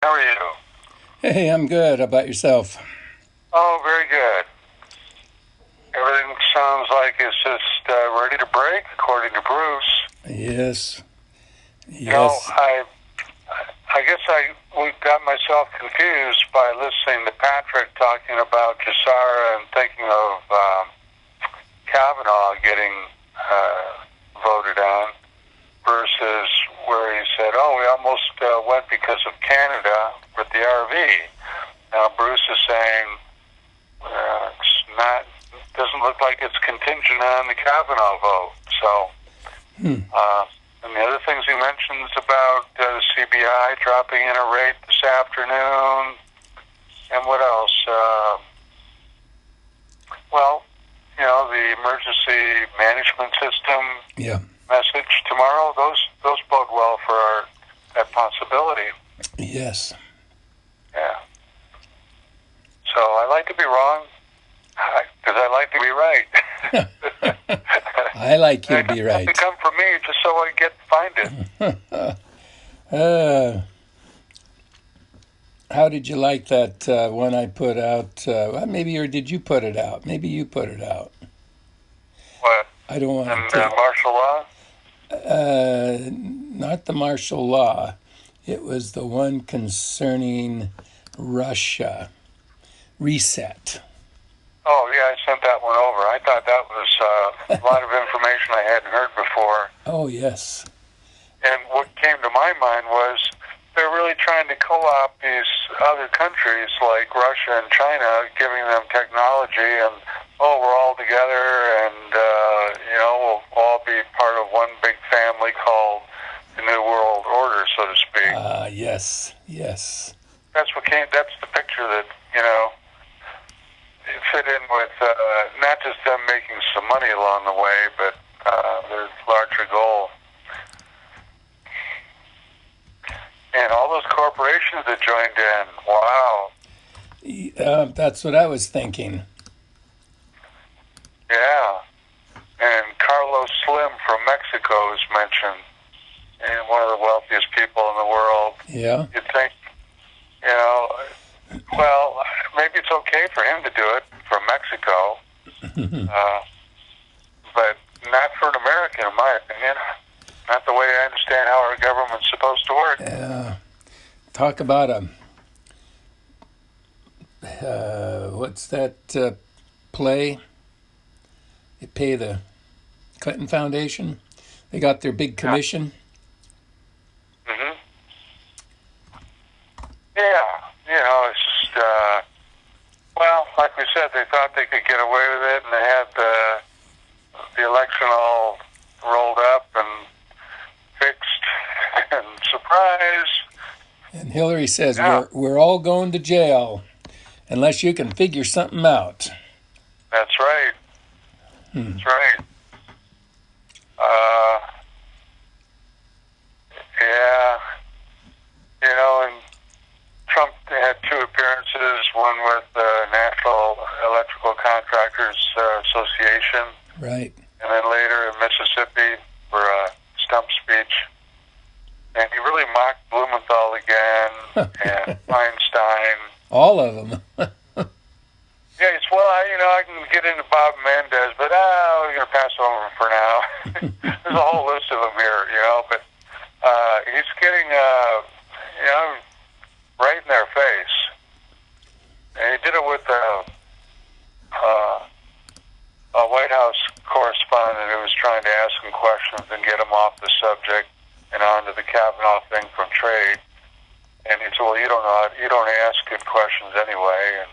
How are you? Hey, I'm good. How about yourself? Oh, very good. Everything sounds like it's just ready to break, according to Bruce. Yes, You know, yes. I guess we got myself confused by listening to Patrick talking about Jassara and thinking of Kavanaugh getting voted on versus where he said, "Oh, we almost went because of Canada with the RV." Now Bruce is saying it's not. Doesn't look like it's contingent on the Kavanaugh vote. So, Hmm. and the other things he mentions about the CBI dropping in a rate this afternoon, and what else? Well, the emergency management system Yeah. message tomorrow. Those bode well for that possibility. Yes. Yeah. So I like to be wrong because I like to be right. I like you to And it be doesn't have to right. come from me just so I get to find it. uh, how did you like that one I put out? Maybe, or did you put it out? Maybe you put it out. What? I don't want And to take. martial law? Not the martial law. It was the one concerning Russia. Reset. Oh, yeah, I sent that one over. I thought that was a lot of information I hadn't heard before. Oh, yes. And what came to my mind was they're really trying to co-opt these other countries like Russia and China, giving them technology, and we're all together, and we'll all be part of one big family called the New World Order, so to speak. Yes, yes. That's what came. That's the picture that it fit in with not just them making some money along the way, but their larger goal. And all those corporations that joined in, wow. That's what I was thinking. Yeah. And Carlos Slim from Mexico is mentioned, and one of the wealthiest people in the world. Yeah. You'd think, well, maybe it's okay for him to do it from Mexico, but not for an American, in my opinion. Not the way I understand how our government's supposed to work. Talk about what's that play? They pay the Clinton Foundation. They got their big commission. Mm-hmm. Yeah, it's just, like we said, they thought they could get away with it, and they had the election all rolled up and fixed, and surprise. And Hillary says, Yeah. we're all going to jail unless you can figure something out. That's right. That's right. And Trump had two appearances, one with the National Electrical Contractors Association, Right. and then later in Mississippi for a stump speech. And he really mocked Blumenthal again and Feinstein. All of them. Yeah, it's, I can get into Bob Mendez, but we're going to pass over for now. There's a whole list of them here, but he's getting, right in their face. And he did it with a White House correspondent who was trying to ask him questions and get him off the subject and onto the Kavanaugh thing from trade. And he said, well, you don't ask good questions anyway. And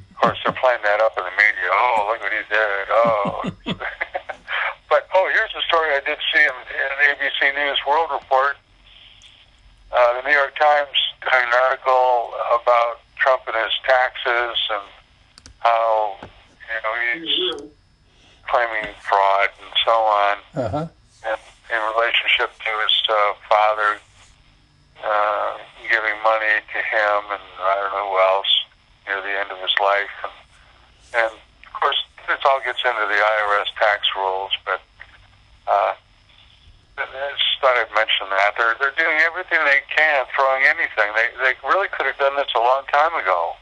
of course, they're playing that up in the media. Oh, look what he did. Oh. But, here's a story I did see in an ABC News World Report. The New York Times had an article about Trump and his taxes and how, he's claiming fraud and so on. Uh-huh. And in relationship to his father giving money to him and I don't know who else near the end of his life. And of course, this all gets into the IRS tax rules, but it's thought I'd mention that. They're doing everything they can, throwing anything. They really could have done this a long time ago.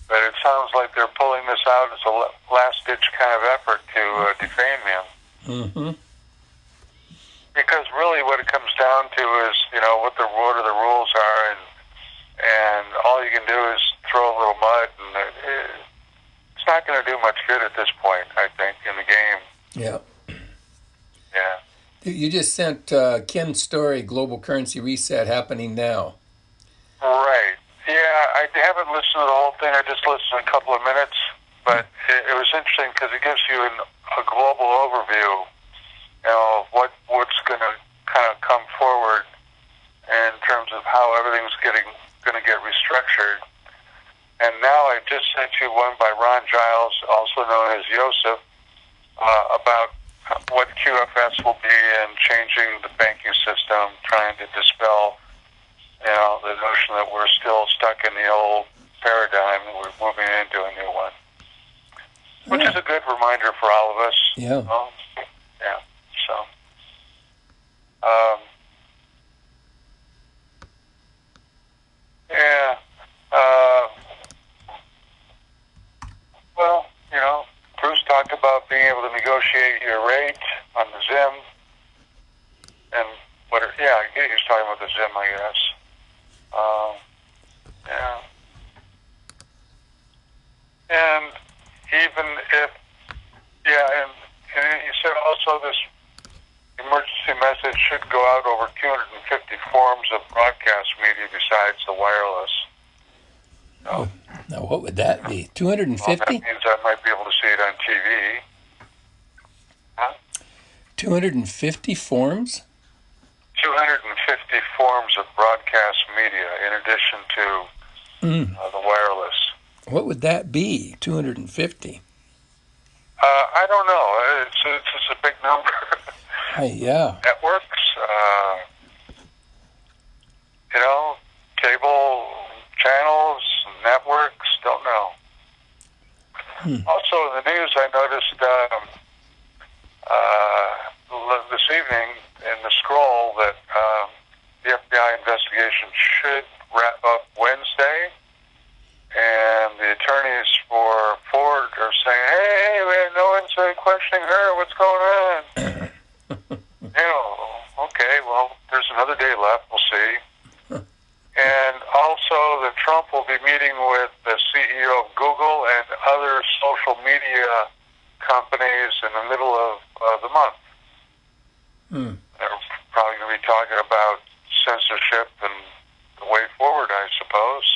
But it sounds like they're pulling this out as a last-ditch kind of effort to defame him. Mm-hmm. Because really what it comes down to is, what are the rules are, and all you can do is throw a little mud, and it's not going to do much good at this point, I think, in the game. Yeah. Yeah. You just sent Kim's story, Global Currency Reset, happening now. Right. Yeah, I haven't listened to the whole thing. I just listened a couple of minutes, but it was interesting because it gives you a global overview of what's going to kind of come forward in terms of how everything's going to get restructured. And now I just sent you one by Ron Giles, also known as Yosef, about what QFS will be in changing the banking system, trying to dispel, the notion that we're still stuck in the old paradigm and we're moving into a new one, which is a good reminder for all of us. Yeah. Yeah. So, yeah. Well, Bruce talked about being able to negotiate your rate on the Zim, and he was talking about the Zim, I guess. Yeah. And even if, and he said also this emergency message should go out over 250 forms of broadcast media besides the wireless. So, now, what would that be? 250? Well, that means I might be able to see it on TV. Huh? 250 forms? 250 forms of broadcast media in addition to the wireless. What would that be, 250? I don't know. It's a big number. Yeah. Networks, cable channels, networks, don't know. Also in the news, I noticed this evening in the scroll that the FBI investigation should wrap up Wednesday, and the attorneys for Ford are saying, hey, no one's questioning her, what's going on? Okay, well, there's another day left, we'll see. And also that Trump will be meeting with the CEO of Google and other social media companies in the middle of the month. They're probably going to be talking about censorship and the way forward, I suppose.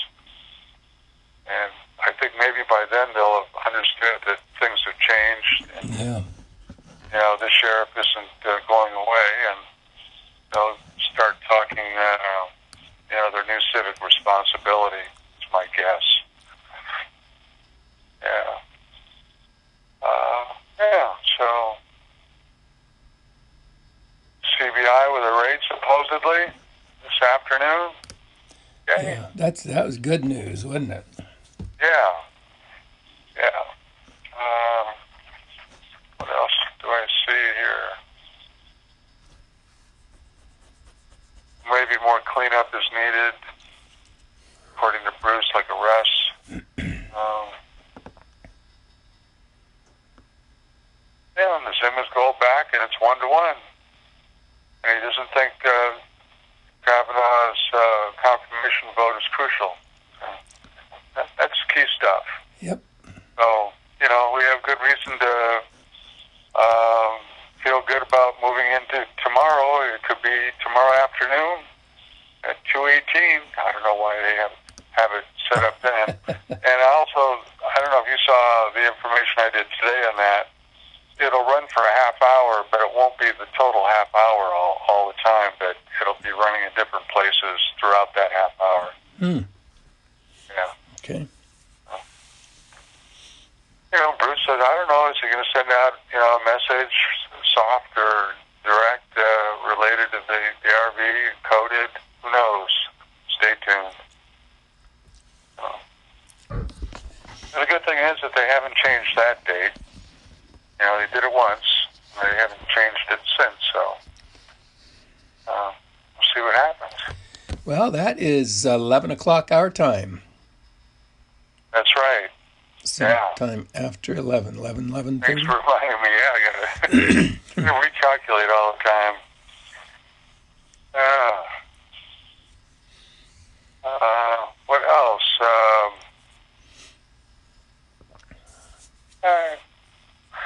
And I think maybe by then they'll have understood that things have changed. And, the sheriff isn't going away, and they'll start talking, their new civic responsibility, is my guess. Yeah. So CBI with a raid supposedly this afternoon. Yeah, that was good news, wasn't it? Yeah. What else do I see here? Maybe more cleanup is needed, according to Bruce, like arrests. And the Zimmers go back, and it's 1-1. And he doesn't think Kavanaugh's confirmation vote is crucial. That's key stuff. Yep. So, we have good reason to feel good about moving into tomorrow. It could be tomorrow afternoon at 2:18. I don't know why they have it set up then. And also, I don't know if you saw the information I did today on that. It'll run for a half hour, but it won't be the total half hour all the time, but it'll be running in different places throughout that half hour. Yeah. Okay. Bruce said, I don't know, is he going to send out, a message, soft or direct, related to the RV, coded? Who knows? Stay tuned. And the good thing is that they haven't changed that date. They did it once. They haven't changed it since, so. Well, that is 11 o'clock our time. That's right. Yeah. Sometime after 11, Thanks 11:30. for reminding me. Yeah, I gotta recalculate all the time. What else? I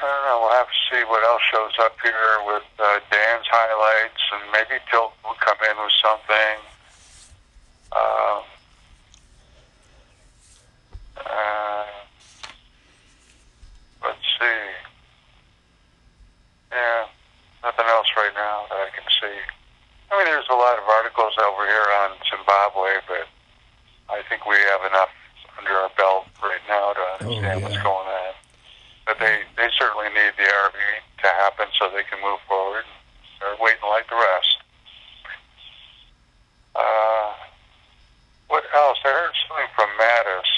don't know. We'll have to see what else shows up here with Dan's highlights, and maybe Tilt will come in with something. Let's see. Yeah, nothing else right now that I can see. I mean, there's a lot of articles over here on Zimbabwe, but I think we have enough under our belt right now to understand what's going on. But they certainly need the RV to happen so they can move forward. They're waiting like the rest. What else? I heard something from Mattis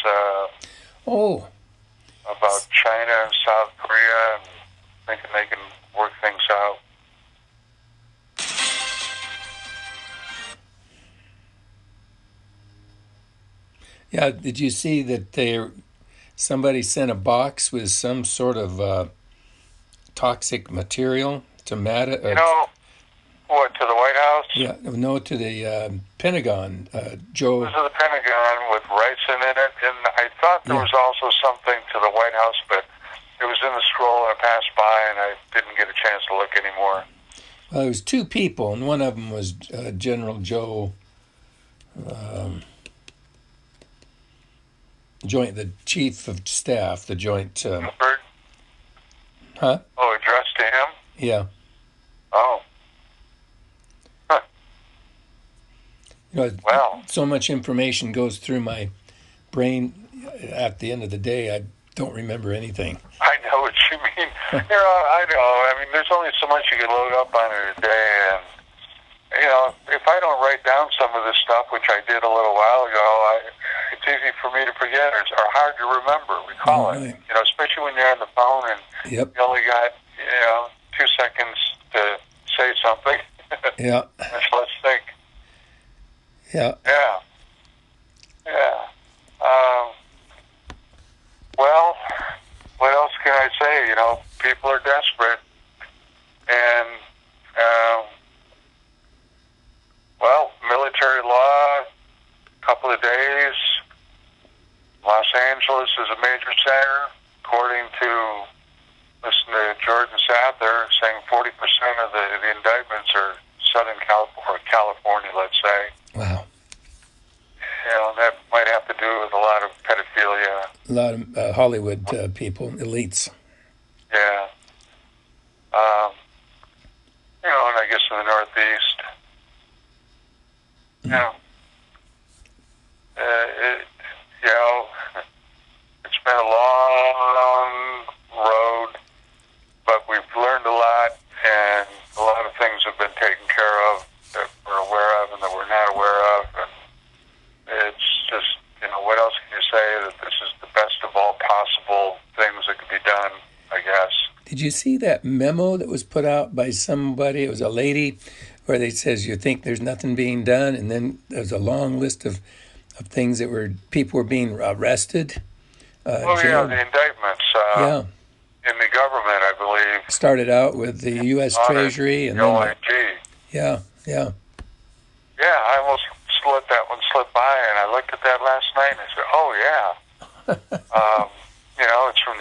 about China and South Korea and thinking they can work things out. Yeah, did you see that somebody sent a box with some sort of toxic material to Mattis? What, to the White House? Yeah, no, to the Pentagon. Joe. It was to the Pentagon with ricin in it, and I thought there was also something to the White House, but it was in the scroll and I passed by and I didn't get a chance to look anymore. Well, it was two people, and one of them was General Joe, the chief of staff, the joint. Huh? Oh, addressed to him? Yeah. Oh. Huh. Well, so much information goes through my brain. At the end of the day, I don't remember anything. I know what you mean. I know. I mean, there's only so much you can load up on in a day, and if I don't write down some of this stuff, which I did a little while ago, it's easy for me to forget or hard to remember, recall it. Especially when you're on the phone and you only got 2 seconds to say something. Yeah. Let's think. Yeah. Yeah. Well, what else can I say? People are desperate, and military law, couple of days. Los Angeles is a major center, according to, listen to Jordan Sather, saying 40% of the indictments are Southern California, let's say. Wow. That might have to do with a lot of pedophilia. A lot of Hollywood people, elites. Yeah. And I guess in the Northeast. It's been a long road, but we've learned a lot, and a lot of things have been taken care of that we're aware of and that we're not aware of. And it's just, what else can you say? That this is the best of all possible things that could be done, I guess. Did you see that memo that was put out by somebody? It was a lady where they says you think there's nothing being done, and then there's a long list of things that people were being arrested. The indictments. In the government, I believe. Started out with the U.S. Treasury and then OIG. Yeah. Yeah, I almost let that one slip by, and I looked at that last night, and I said, "Oh yeah." It's from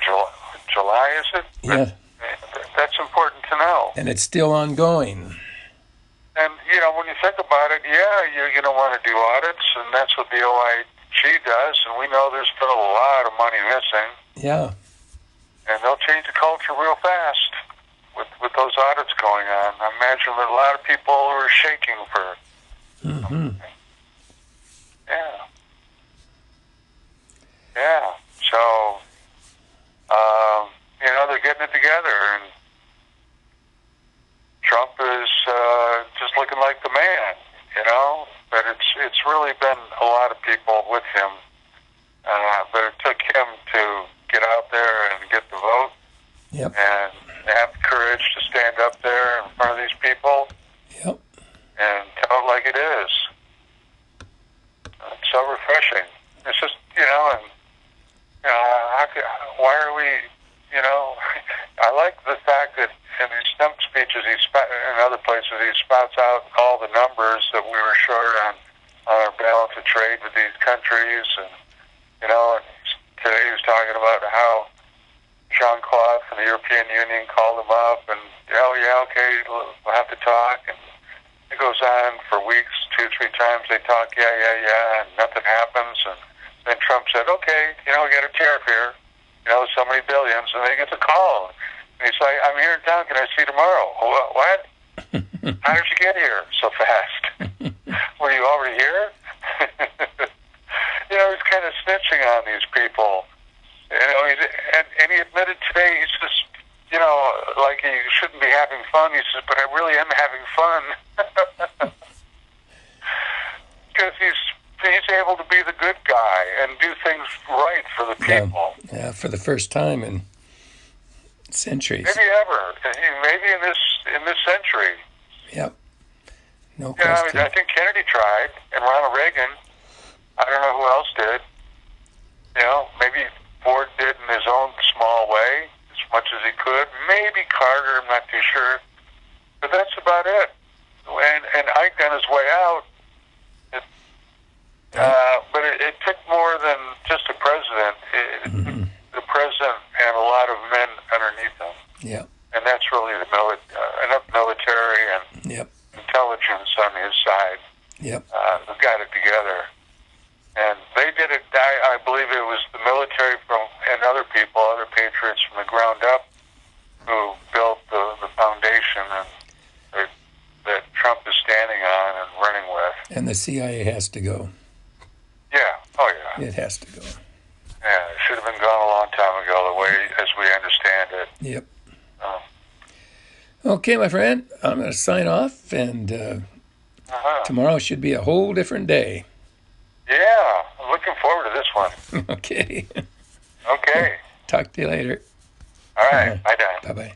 July, is it? Yeah. That's important to know. And it's still ongoing. And, when you think about it, you're going to want to do audits, and that's what the OIG does, and we know there's been a lot of money missing. Yeah. And they'll change the culture real fast with those audits going on. I imagine that a lot of people are shaking for Mm-hmm. Yeah. So, they're getting it together, and Trump is just looking like the man, But it's really been a lot of people with him. But it took him to get out there and get the vote. Yep. And have the courage to stand up there in front of these people. Yep. And tell it like it is. refreshing. It's just, and why are we, I like the fact that in these stump speeches, in other places, he spouts out all the numbers that we were short on our balance of trade with these countries, and and today he was talking about how Jean-Claude from the European Union called him up, and okay, we'll have to talk, and it goes on for weeks, 2-3 times they talk, and nothing happens, and then Trump said, okay, we got a tariff here, so many billions, and then he gets a call, and he's like, I'm here in town, can I see you tomorrow? What? How did you get here so fast? Were you already here? He's kind of snitching on these people. And he admitted today, he's just, like he shouldn't be having fun. He says, but I really am having fun. Because he's able to be the good guy and do things right for the people. Yeah, for the first time in centuries. Maybe ever. Maybe in this century. Yep. No question. I think Kennedy tried, and Ronald Reagan. I don't know who else did. Maybe Ford did in his own small way, as much as he could. Maybe Carter, I'm not too sure. But that's about it. And Ike on his way out, but it took more than just a president. The president and a lot of men underneath him. Yeah. And that's really enough military and intelligence on his side. Yep. Who got it together. And they did it, I believe it was the military and other people, other patriots from the ground up, who built the foundation that Trump is standing on and running with. And the CIA has to go. Yeah. Oh, yeah. It has to go. Yeah, it should have been gone a long time ago, the way as we understand it. Yep. Okay, my friend, I'm going to sign off, and tomorrow should be a whole different day. Yeah, I'm looking forward to this one. Okay. Okay. Talk to you later. All right. Bye, Dan. Bye-bye.